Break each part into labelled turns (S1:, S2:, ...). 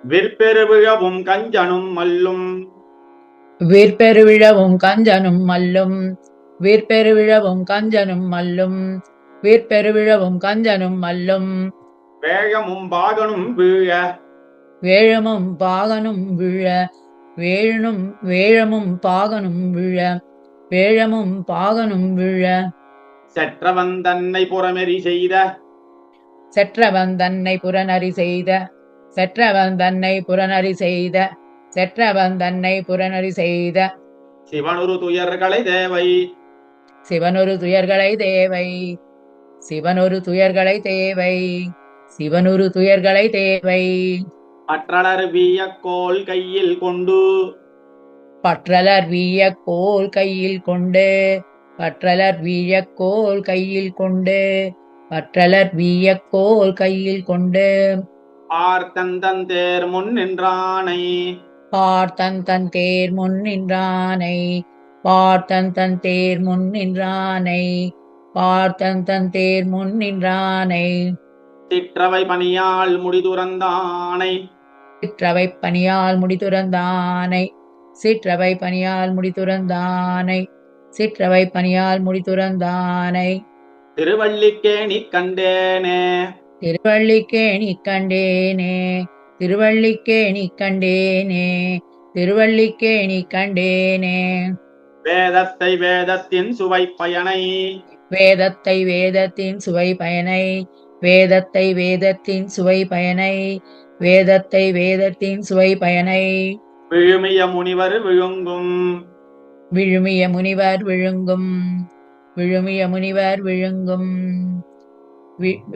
S1: விற்பெருவிழவும் கஞ்சனும் மல்லும்.
S2: வீர்பெருவிழவும் கஞ்சனும் மல்லும். வீர்பெருவிழவும் கஞ்சனும் மல்லும். வீர்பெருவிழவும் கஞ்சனும் மல்லும்.
S1: வேழமும் பாகனும் வீழ.
S2: வேழமும் பாகனும் விழ. வேழமும் பாகனும் விழ. வேழமும் பாகனும் விழ.
S1: செற்றவன் தன்னை புறமெறி செய்த.
S2: செற்றவன் தன்னை புறநறி செய்த. செற்றவன் தன்னை புறநறி செய்த. செற்றவன் தன்னை புறநறி செய்த.
S1: சிவனுரு துயர்களை தேவை.
S2: சிவனொரு துயர்களை தேவை. சிவனொரு துயர்களை தேவை. சிவனொரு துயர்களை தேவை.
S1: பற்றலர் வீயக்கோல் கையில் கொண்டு.
S2: பற்றலர் வீயக்கோல் கையில் கொண்டு. பற்றலர் வீயக்கோல் கையில் கொண்டு. பற்றலர் வீயக்கோல் கையில் கொண்டு.
S1: பார்த்தந்தன் தேர் முன் நின்றானை.
S2: பார்த்தன் தேர் முன் நின்றானை. பார்த்தன் தேர் முன் நின்றானை. பார்த்தன் தேர் முன் நின்றானை.
S1: சிற்றவை பணியால் முடிதுறந்தானை.
S2: சிற்றவை பணியால் முடிதுறந்தானை. சிற்றவை பணியால் முடிதுறந்தானை. சிற்றவை பணியால் முடிதுறந்தானை.
S1: திருவல்லிக்கேணி கண்டேனே.
S2: திருவல்லிக்கேணி கண்டேனே. திருவல்லிக்கேணி கண்டேனே. திருவல்லிக்கேணி கண்டேனே.
S1: வேதத்தை வேதத்தின் சுவை பயனை.
S2: வேதத்தை வேதத்தின் சுவை பயனை. வேதத்தை வேதத்தின் சுவை பயனை. வேதத்தை வேதத்தின் சுவை பயனை.
S1: விழுமிய முனிவர் விழுங்கும்.
S2: விழுமிய முனிவர் விழுங்கும். விழுமிய முனிவர் விழுங்கும்.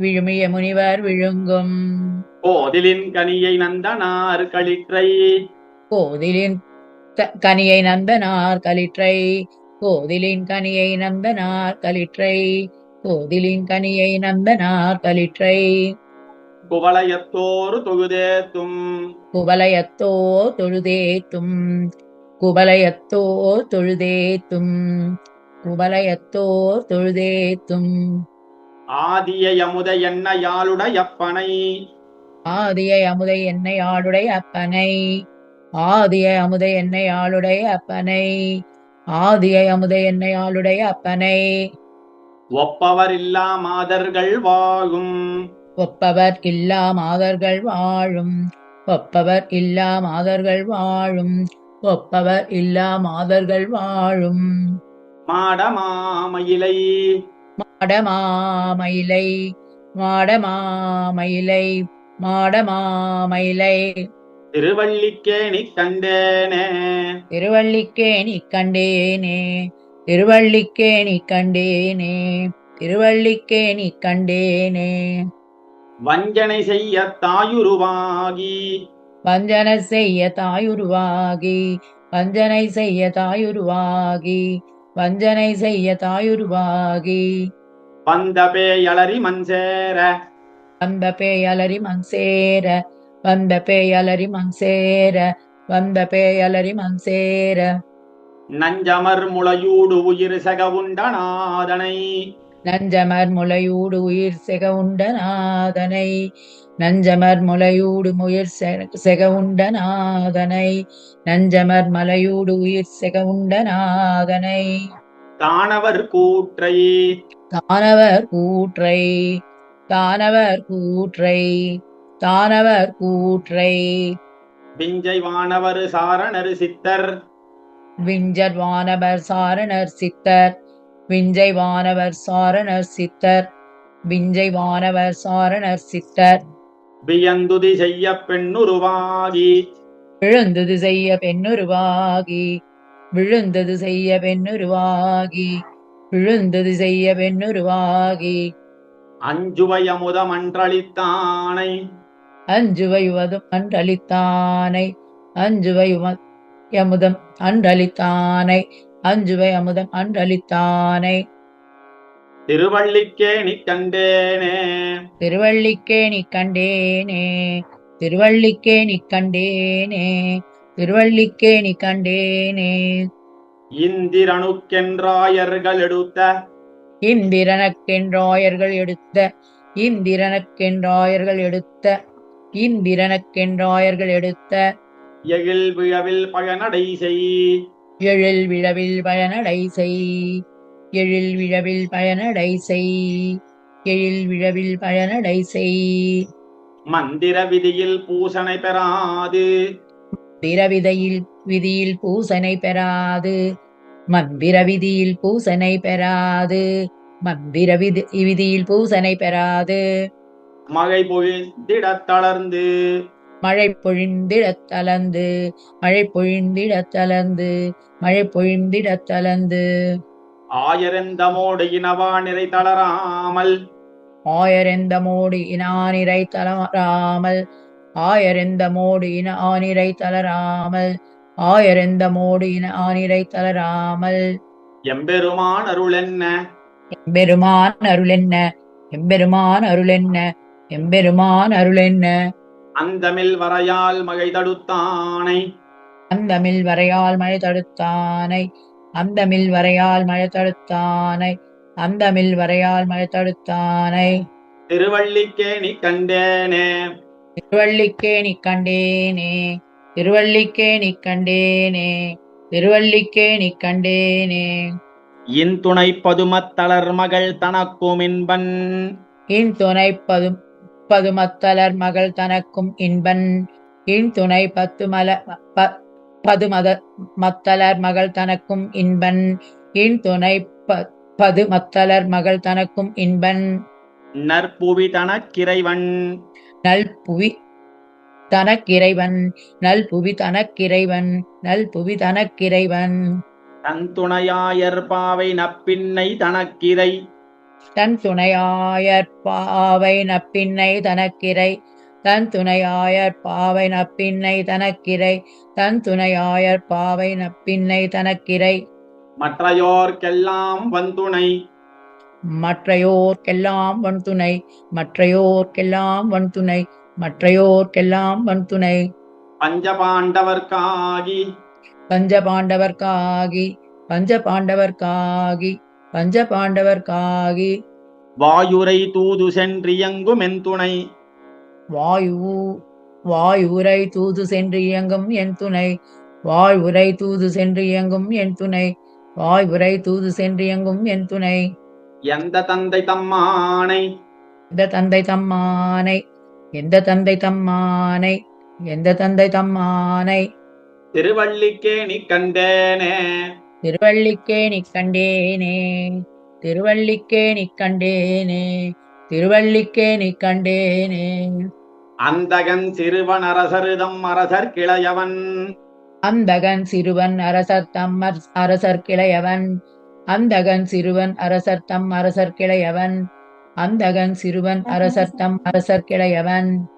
S2: விழுமிய முனிவர் விழுங்கும்.
S1: கோதிலின் கனியை நந்தனார் களிற்றை.
S2: கோதிலின் கனியை நந்தனார் களிற்றை. கோதிலின் கனியை நந்தனார் களிற்றை. கோதிலின் கனியை நந்தனார் களிற்றை.
S1: குவலயத்தோர் தொழுதேத்தும்.
S2: குவலயத்தோ தொழுதேத்தும். குவலயத்தோ தொழுதேத்தும். குவலயத்தோ தொழுதேத்தும்.
S1: ஆதிய அமுத எண்ண யாழுடையப்பனை.
S2: ஆதிய அமுதை என்னை ஆளுடை அப்பனை. ஆதிய அமுதை என்னை ஆளுடை அப்பனை. ஆதிய அமுதை என்னை ஆளுடை அப்பனை.
S1: ஒப்பவர் இல்லா மாதர்கள் வாழும்.
S2: ஒப்பவர் இல்லா மாதர்கள் வாழும். ஒப்பவர் இல்லா மாதர்கள் வாழும். ஒப்பவர் இல்லா மாதர்கள் வாழும்.
S1: மாடமாமயிலை.
S2: மாடமாமயிலை. மாடமாமயிலை. மாடமாமயிலை.
S1: திருவல்லிக்கேணி கண்டேனே.
S2: திருவல்லிக்கேணி கண்டேனே. திருவல்லிக்கேணி கண்டேனே. திருவல்லிக்கேணி கண்டேனே.
S1: வஞ்சனை செய்ய தாயுருவாகி.
S2: வஞ்சனை செய்ய தாயுருவாகி. வஞ்சனை செய்ய தாயுருவாகி. வஞ்சனை செய்ய தாயுருவாகி.
S1: வந்த பேயலறி மஞ்சேர.
S2: வந்த பேயலரி மன்சேர. வந்த பேயலரி மன்சேர. வந்த பேயலரி மன்சேர.
S1: நஞ்சமர் முளையூடு உயிர் சகவுண்டநாதனை.
S2: நஞ்சமர் முளையூடு உயிர் செக உண்டநாதனை. நஞ்சமர் முளையூடு உயிர் செக உண்டநாதனை. நஞ்சமர் மலையூடு உயிர் செக உண்டநாதனை.
S1: தானவர் கூற்றை.
S2: தானவர் கூற்றை. தானவர் கூற்றை. தானவர் கூற்றை.
S1: விஞ்சை வானவர் சாரணர் சித்தர்.
S2: விஞ்சர் வானவர் சாரணர் சித்தர். விஞ்சை வானவர் சாரணர் சித்தர். விஞ்சை வானவர் சாரணர் சித்தர்.
S1: வியந்துதி செய்ய பெண்ணுருவாகி.
S2: விழுந்தது செய்ய பெண்ணுருவாகி. விழுந்தது செய்ய பெண்ணுருவாகி. விழுந்தது செய்ய பெண்ணுருவாகி.
S1: அஞ்சுவை அமுதம் அன்றளித்தானை.
S2: அஞ்சுவையுவதும் அன்றளித்தானை. அஞ்சுவை அமுதம் அன்றளித்தானை. அஞ்சுவை அமுதம் அன்றளித்தானை.
S1: திருவல்லிக்கேணி கண்டேனே.
S2: திருவல்லிக்கேணி கண்டேனே. திருவல்லிக்கேணி கண்டேனே. திருவல்லிக்கேணி கண்டேனே.
S1: இந்திரனுக்கென்றாயர்கள் எடுத்த.
S2: இந்திரனுக்கென்றாயர்கள் எடுத்த. இந்திரனுக்கென்றாயர்கள் எடுத்த. இந்திரனுக்கென்றாயர்கள் எடுத்த
S1: எழில் விழவில் பயனடை செய்.
S2: எழில் விழவில் பயனடை செய். எழில் விழவில் பயனடை செய். எழில் விழவில் பயனடை செய்.
S1: மந்திர விதியில் பூசனை பெறாது.
S2: விதியில் பூசனை பெறாது. மந்திர விதியில் பூசனை பெறாது. மந்திர விதியில் பூசனை பெறாது.
S1: மழை பொழிந்திடத் தளர்ந்து.
S2: மழை பொழிந்திடத் தளர்ந்து. மழை பொழிந்திடத் தளர்ந்து. மழை பொழிந்திடத் தளர்ந்து.
S1: ஆயரெந்தமோடு இனவா நிறை தளராமல்.
S2: ஆயரெந்தமோடு இனானிரை தளராமல். ஆயரெந்தமோடு இனானிரை தளராமல். ஆயரெந்தமோடு இனானிரை தளராமல்.
S1: எம்பெருமான் அருளென்ன.
S2: எம்பெருமான் அருளென்ன. எம்பெருமான் அருளென்ன. எம்பெருமான் அருளென்ன.
S1: அந்தமில் வரையால் மழை தடுத்தானை.
S2: அந்தமில் வரையால் மழை தடுத்தானை. அந்தமில் வரையால் மழை தடுத்தானை. அந்தமில் வரையால் மழை தடுத்தானை.
S1: திருவள்ளிக்கேணி கண்டேனே.
S2: திருவள்ளிக்கேணி கண்டேனே. திருவள்ளிக்கேணி கண்டேனே. திருவள்ளிக்கேணி கண்டேனே.
S1: இன் துணை பதுமத் தளர் மகள் தனக்கும் இன்பன்.
S2: இன் துணை பதுமத்தலர் மகள் தனக்கும் இன்பன். இன் துணை பதுமத்தலர் மகள் தனக்கும் இன்பன். இன் துணை பதுமத்தலர் மகள் தனக்கும் இன்பன்.
S1: நற்புவி தனக்கிறைவன்.
S2: நல்புவி தனக்கிறைவன். நல்புவி தனக்கிறைவன். நல்புவி தனக்கிறைவன்.
S1: தன் துணையாயர் பாவை நப்பின்னை தனக்கிரை.
S2: தன் துணையாயர் பாவை நப்பின்னை தனக்கிரை. தன் துணையாயர் பாவை நப்பின்னை தனக்கிரை. தன் துணையாயர் பாவை நப்பின்னை தனக்கிரை.
S1: மற்றையோர்க்கெல்லாம் வந்துணை.
S2: மற்றையோர்க்கெல்லாம் வன்துணை. மற்றையோர்க்கெல்லாம் வன்துணை. மற்றையோர்க்கெல்லாம் வன்துணை.
S1: பஞ்சபாண்டவர்க்காகி.
S2: பஞ்சபாண்டவர்க்காகி. பஞ்சபாண்டவர்க்காகி. பஞ்சபாண்டவர்க்காகி.
S1: வாயுரை தூது சென்றியங்கும் என் துணை.
S2: வாயுரை தூது சென்று இயங்கும் என் துணை. வாயுரை தூது சென்று இயங்கும் என் துணை. வாயுரை தூது சென்று இயங்கும் என் துணை.
S1: எந்த தந்தை தம்மானை.
S2: எந்த தந்தை தம்மானை. எந்த தந்தை தம்மானை. எந்த தந்தை தம்மானை.
S1: திருவள்ளிக்கேணி கண்டேனே.
S2: திருவள்ளிக்கேணி கண்டேனே. திருவள்ளிக்கேணி கண்டேனே. திருவள்ளிக்கேணி கண்டேனே.
S1: அந்தகன் சிறுவன் அரசருதம் அரசர் கிளையவன்.
S2: அந்தகன் சிறுவன் அரசர் தம் அரசர் கிளையவன். அந்தகன் சிறுவன் அரசர் தம் அரசர் கிளையவன். அந்தகன் சிறுவன் அரசர் தம் அரசர் கிளையவன்.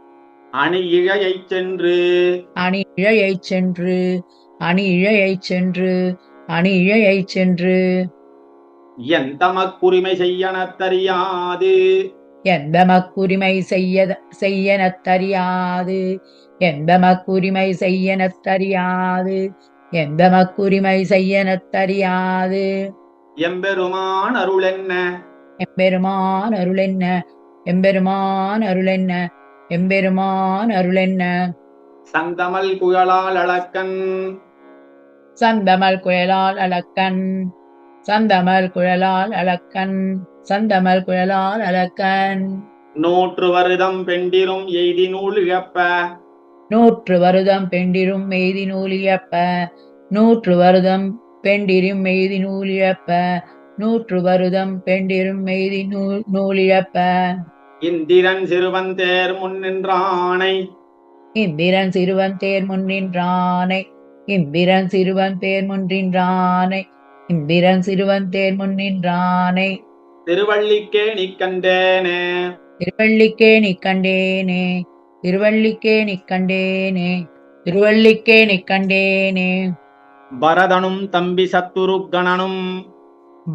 S1: அணி இழையைச் சென்று.
S2: அணி இழையைச் சென்று. அணி இழையைச் சென்று. அணி இழையைச் சென்று.
S1: எந்த மக்குரிமை செய்யனத் தெரியாது.
S2: எந்த மக்குரிமை செய்யனத் தெரியாது. எந்த மக்குரிமை செய்யனத் தெரியாது. எந்த மக்குரிமை செய்யனத் தெரியாது.
S1: எம்பெருமான் அருளென்ன.
S2: எம்பெருமான் அருளென்ன. எம்பெருமான் அருளென்ன. எம்பெருமான் அருளென்ன.
S1: சந்தமல் குழலால் அளக்கன்.
S2: சந்தமல் குழலால் அளக்கன். சந்தமல் குழலால் அளக்கன். சந்தமல் குழலால் அளக்கன்.
S1: நூற்று வருதம் பெண்டிரும் எய்தி நூல் இழப்ப.
S2: நூற்று வருதம் பெண்டிரும் எய்தி நூல் இழப்ப. நூற்று வருதம் பெண்டிரும் எய்தி நூல் இழப்ப. நூற்று வருதம் பெண்டிரும் எய்தி நூல் இழப்ப.
S1: இந்திரன் சிறுவன் தேர் முன்னின்றானை.
S2: இந்திரன் சிறுவன் தேர் முன்னின்றானை. இந்திரன் சிறுவன் தேர் முன்னின்றானை. இந்திரன் சிறுவன் தேர் முன்னின்றானை.
S1: திருவள்ளிக்கேணி கண்டேனே.
S2: திருவள்ளிக்கேணி கண்டேனே. திருவள்ளிக்கேணி கண்டேனே. திருவள்ளிக்கேணி கண்டேனே.
S1: பரதனும் தம்பி சத்துருக்கணனும்.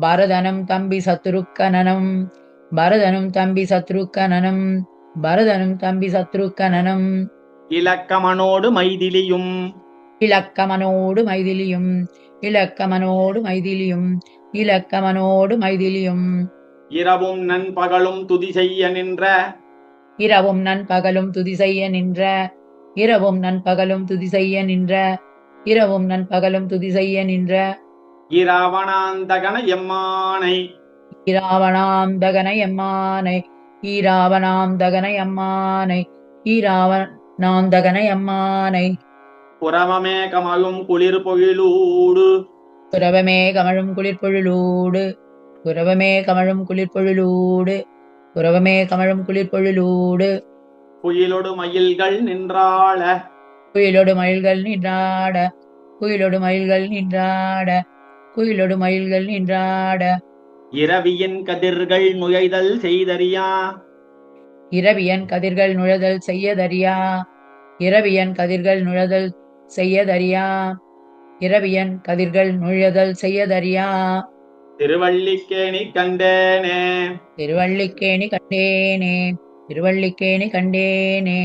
S2: பரதனும் தம்பி சத்துருக்கணனும். பரதனும் தம்பி சத்ருக்கணனும். பரதனும் தம்பி சத்ருக்கணனும்.
S1: இலக்கமனோடு மைதிலியும்.
S2: இலக்கமனோடு மைதிலியும். இலக்கமனோடு மைதிலியும். இலக்கமனோடு மைதிலியும்.
S1: இரவும் நண்பகலும் துதி செய்ய நின்ற.
S2: இரவும் நண்பகலும் துதி செய்ய நின்ற இரவும் நண்பகலும் துதி செய்ய நின்ற இரவும் நண்பகலும் துதி செய்ய நின்ற
S1: இராவணாந்தகன எம்மானை
S2: ஈராவணாந்தகனை எம்மானை ஈராவணாந்தகனை அம்மானை ஈராவணாந்தகனை அம்மானை
S1: புறவமே கமழும் குளிர் பொழிலூடு
S2: புறவமே கமழும் குளிர்பொழிலூடு புறவமே கமழும் குளிர்பொழிலூடு புறவமே கமழும் குளிர்பொழிலூடு
S1: குயிலொடு மயில்கள் நின்றாள
S2: குயிலொடு மயில்கள் நின்றாட குயிலொடு மயில்கள் நின்றாட குயிலொடு மயில்கள் நின்றாட
S1: இரவியின் கதிர்கள் நுழைதல் செய்தறியா
S2: இரவியன் கதிர்கள் நுழைதல் செய்யதறியா இரவியன் கதிர்கள் நுழைதல் செய்யதறியா இரவியன் கதிர்கள் நுழைதல் செய்யதறியா
S1: திருவல்லிக்கேணி கண்டேனே
S2: திருவள்ளிக்கேணி கண்டேனே திருவள்ளிக்கேணி கண்டேனே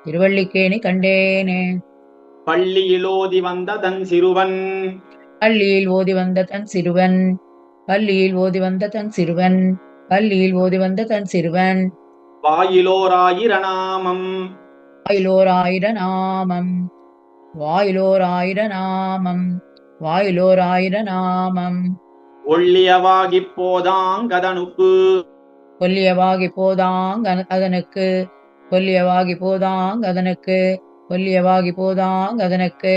S2: திருவள்ளிக்கேணி கண்டேனே
S1: பள்ளியிலோதி வந்த தன் சிறுவன்
S2: பள்ளியில் ஓதி வந்த தன் சிறுவன் பள்ளியில் ஓதி வந்த தன் சிறுவன் பள்ளியில் ஓதி வந்த தன் சிறுவன்
S1: வாயிலோராயிரநாமம்
S2: வாயிலோர் ஆயிர நாமம் வாயிலோர் ஆயிர நாமம் வாயிலோர் ஆயிர நாமம்
S1: ஒள்ளியவாகிப் போதாங்கதனுக்கு
S2: கொல்லியவாகி போதாங் அதனுக்கு கொல்லியவாகி போதாங் அதனுக்கு கொல்லியவாகி போதாங் அதனுக்கு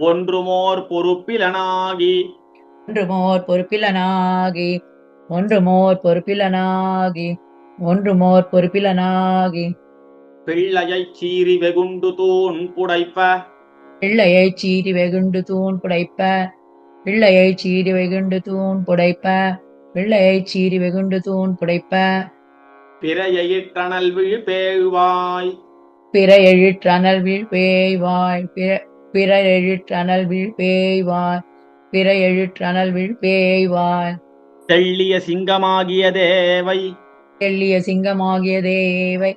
S1: ஒன்றுமோர் பொறுப்பிலனாகி
S2: ஒன்றுமோர் பொறுப்பிலனாகி ஒன்றுமோர் பொறுப்பிலனாகி ஒன்றுமோர் பொறுப்பிலனாகி
S1: பிள்ளையைச் சீறி வெகுண்டு தூண் புடைப்ப
S2: பிள்ளையைச் சீறி வெகுண்டு தூண் புடைப்ப பிள்ளையைச் சீறி வெகுண்டு தூண் புடைப்ப பிள்ளையைச் சீறி வெகுண்டு தூண் புடைப்ப
S1: பிறையிட்டணல் விழ் பேழ்வாய்
S2: பிற எழிற்றனல் வீழ் பேய்வாய் பிற எழிற்றனல் வீழ் பேய்வாய் பிற எழிற்றனல் வீழ் பேய்வாய்
S1: தெள்ளிய சிங்கமாகிய தேவை
S2: தெள்ளிய சிங்கமாகிய தேவை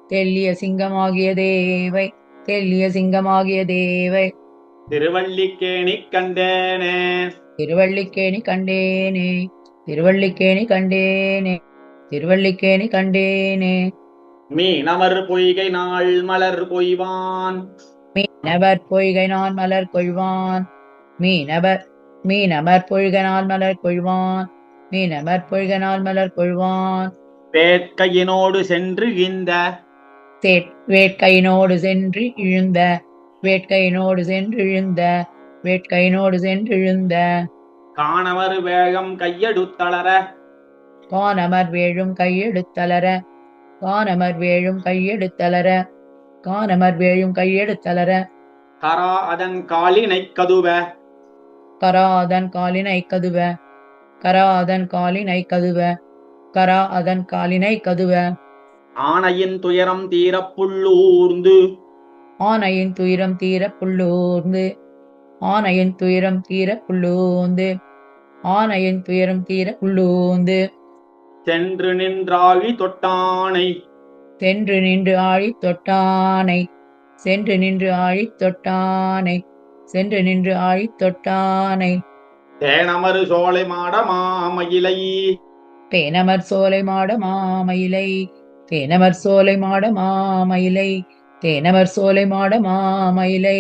S2: தெள்ளிய சிங்கமாகிய தேவை தெள்ளிய சிங்கமாகிய தேவை
S1: திருவல்லிக்கேணி கண்டேனே
S2: திருவள்ளிக்கேணி கண்டேனே திருவள்ளிக்கேணி கண்டேனே திருவள்ளிக்கேணி கண்டேனே
S1: மீனவர் பொய்கை நாள் மலர் கொய்வான்
S2: மீனவர் பொய்கை நான் மலர் கொள்வான் மீனவர் பொய்கனால் மலர் கொள்வான் மீனவர் பொய்கனால் மலர் கொள்வான்
S1: வேட்கையினோடு சென்று இந்த
S2: வேட்கையினோடு சென்று இழுந்த வேட்கையினோடு சென்று இழுந்த வேட்கையினோடு சென்று இழுந்த
S1: காணவர் வேகம் கையெடுத்தளர
S2: காணமர் வேழும் கையெடுத்தளர காணமர் வேழும் கையெடுத்தளர காணமர் வேழும் கையெடுத்தளர
S1: கரா அதன் காலினைக் கதுவ
S2: கரா அதன் காலினை கதுவ கரா அதன் காலினை கதுவ கரா அதன் காலினை கதுவ
S1: ஆனையின் துயரம் தீரப் புள்ளூர்ந்து
S2: ஆனையின் துயரம் தீர புள்ளூர்ந்து ஆனையின் துயரம் தீர புள்ளூந்து ஆனையின் துயரம் தீர புள்ளூந்து
S1: சென்று நின்றாழி தொட்டானை
S2: சென்று நின்று ஆழி தொட்டானை சென்று நின்று ஆழி தொட்டானை சென்று நின்று ஆழி தொட்டானை
S1: தேனமரு சோலை மாட மாமயிலை
S2: தேனமர் சோலை மாட மாமயிலை தேனமர் சோலை மாட மாமயிலை தேனமர் சோலை மாட மாமயிலை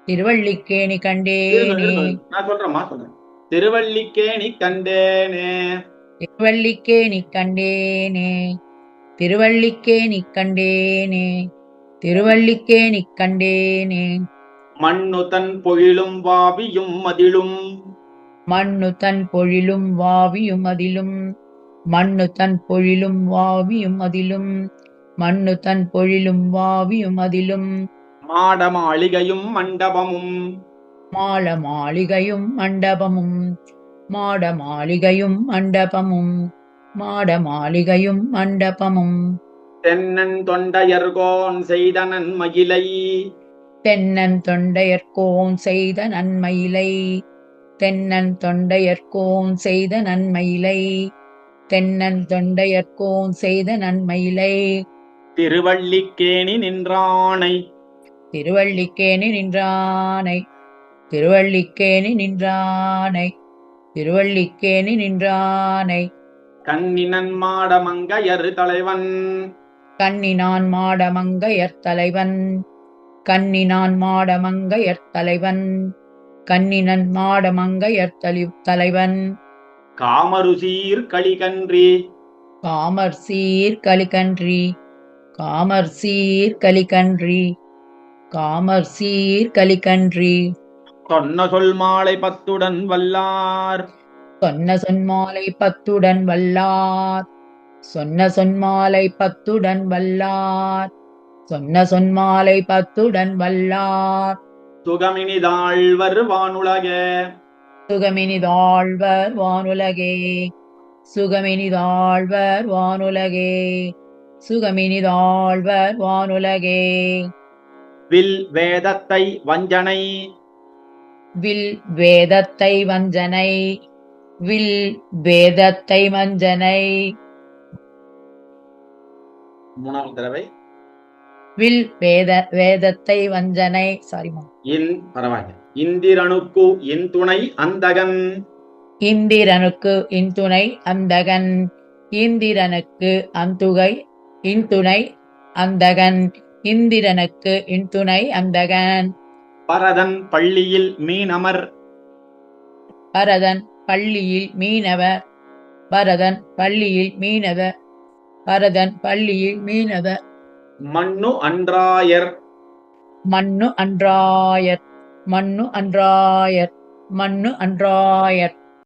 S2: திருவள்ளிக்கேணி கண்டேனே
S1: நான் சொல்றேன் திருவல்லிக்கேணி கண்டேனே
S2: திருவள்ளிக்கேணி கண்டேனே திருவள்ளிக்கேணி கண்டேனே திருவள்ளிக்கேணி கண்டேனே
S1: மண்ணு தன் பொழிலும் வாவியும் மதிலும்
S2: மண்ணு தன் பொழிலும் வாவியும் அதிலும் மண்ணு தன் பொழிலும் வாவியும் அதிலும் மண்ணு தன் பொழிலும் வாவியும் அதிலும்
S1: மாட மாளிகையும் மண்டபமும்
S2: மாட மாளிகையும் மண்டபமும் மாட மாளிகையும் மண்டபமும் மாட மாளிகையும் மண்டபமும்
S1: தென்னன் தொண்டையர்கோன் செய்த நன்மயிலை
S2: தென்னன் தொண்டையர்கோன் செய்த நன்மயிலை தென்னன் தொண்டையர்கோன் செய்த நன்மயிலை தென்னன் தொண்டையர்கோன் செய்த நன்மயிலை
S1: திருவல்லிக்கேணி நின்றானை
S2: திருவள்ளிக்கேணி நின்றானை திருவள்ளிக்கேணி நின்றானை திருவள்ளிக்கேணி நின்றானை
S1: கண்ணினன் மாட மங்கையர் தலைவன்
S2: கண்ணினான் மாடமங்கையர் தலைவன் கண்ணினான் மாடமங்கையர் தலைவன் கண்ணினன் மாடமங்கையர் தலைவன்
S1: காமருசீர் களிகன்றி
S2: காமர் சீர் கலிகன்றி காமர் சீர் கலிகன்றி காமர் சீர் கலிகன்றி
S1: சொன்ன சொல் மாலை பத்துடன் வல்லார்
S2: சொன்ன சொன்மாலை பத்துடன் வல்லார் சொன்ன சொன்மாலை பத்துடன் வல்லார் சொன்ன சொன்மாலை பத்துடன் வல்லார்
S1: சுகமினிதாழ்வர் வானுலகே
S2: சுகமினிதாழ்வர் வானுலகே சுகமினிதாழ்வர் வானுலகே சுகமினிதாழ்வர் வானுலகே
S1: வில் வேதத்தை வஞ்சனை
S2: வில் வேதத்தை வஞ்சனை வில் வேதத்தை வஞ்சனை
S1: மூணாவது தடவை
S2: வில் வேதத்தை வஞ்சனை சாரிமா
S1: பரவாயில்ல. இந்திரனுக்கு என் துணை அந்தகன்
S2: இந்திரனுக்கு இன்துணை அந்தகன் இந்திரனுக்கு அந்துகை இன்துணை அந்தகன் இந்திரனுக்கு இன்துணை அந்தகன்
S1: பரதன் பள்ளியில் மீனமர்
S2: பரதன் பள்ளியில் மீனவர் பரதன் பள்ளியில் மீனவர் பரதன் பள்ளியில் மீனவர்
S1: மண்ணு அன்றாயர்
S2: மண்ணு அன்றாயர் மண்ணு அன்றாயர் மண்ணு அன்றாயர்